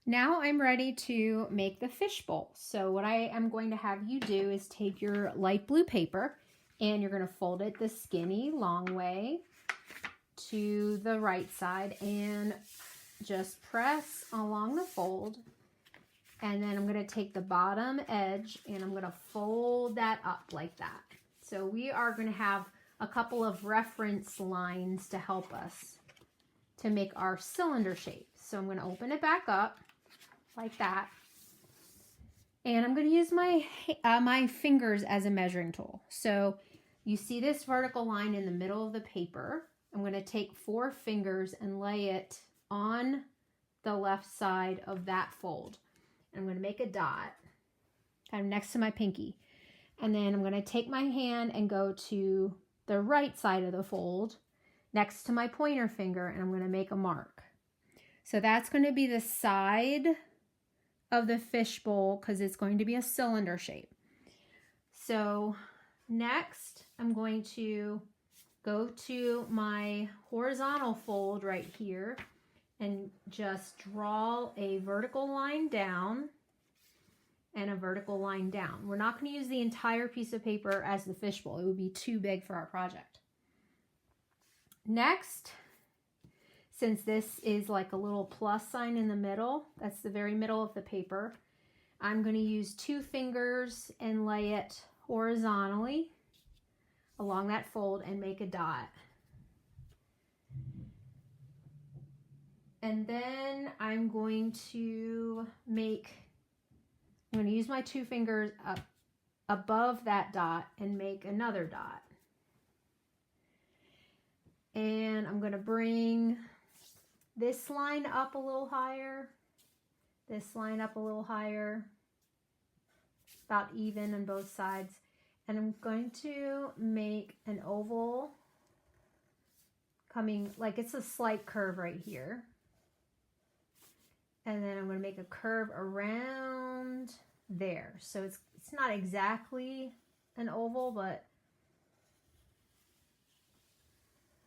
Now I'm ready to make the fishbowl. So what I am going to have you do is take your light blue paper and you're going to fold it the skinny long way to the right side and just press along the fold. And then I'm going to take the bottom edge and I'm going to fold that up like that. So we are going to have a couple of reference lines to help us to make our cylinder shape. So I'm going to open it back up like that. And I'm going to use my my fingers as a measuring tool. So you see this vertical line in the middle of the paper. I'm going to take 4 fingers and lay it on the left side of that fold. I'm going to make a dot kind of next to my pinky. And then I'm going to take my hand and go to the right side of the fold next to my pointer finger, and I'm going to make a mark. So that's going to be the side of the fishbowl because it's going to be a cylinder shape. So next I'm going to go to my horizontal fold right here and just draw a vertical line down and a vertical line down. We're not going to use the entire piece of paper as the fishbowl. It would be too big for our project. Next, since this is like a little plus sign in the middle, that's the very middle of the paper, I'm going to use 2 fingers and lay it horizontally along that fold and make a dot. And then I'm going to use my 2 fingers up above that dot and make another dot. And I'm going to bring this line up a little higher, this line up a little higher, about even on both sides. And I'm going to make an oval coming like it's a slight curve right here. And then I'm going to make a curve around there. So it's not exactly an oval, but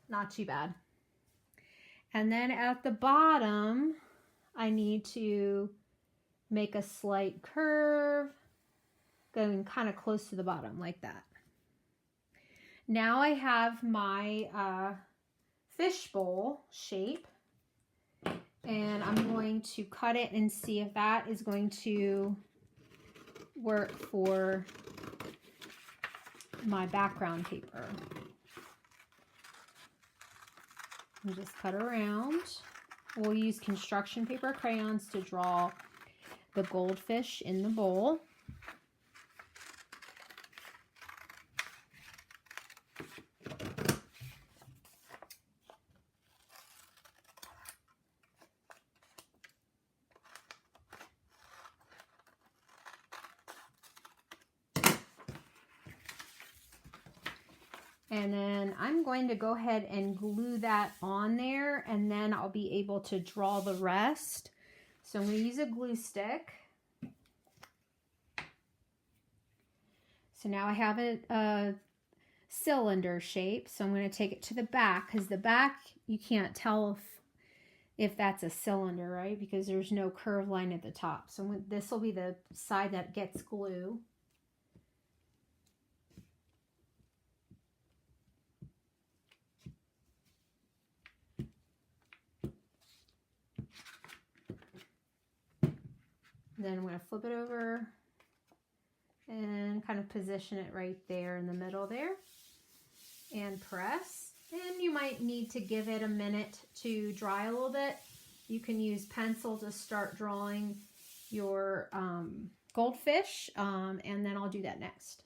not too bad. And then at the bottom, I need to make a slight curve going kind of close to the bottom like that. Now I have my fishbowl shape, and I'm going to cut it and see if that is going to work for my background paper. And just cut around. We'll use construction paper crayons to draw the goldfish in the bowl. And then I'm going to go ahead and glue that on there, and then I'll be able to draw the rest. So I'm going to use a glue stick. So now I have a cylinder shape. So I'm going to take it to the back, because the back, you can't tell if that's a cylinder, right? Because there's no curved line at the top. So this will be the side that gets glue. Then I'm going to flip it over and kind of position it right there in the middle there and press. And you might need to give it a minute to dry a little bit. You can use pencil to start drawing your goldfish, and then I'll do that next.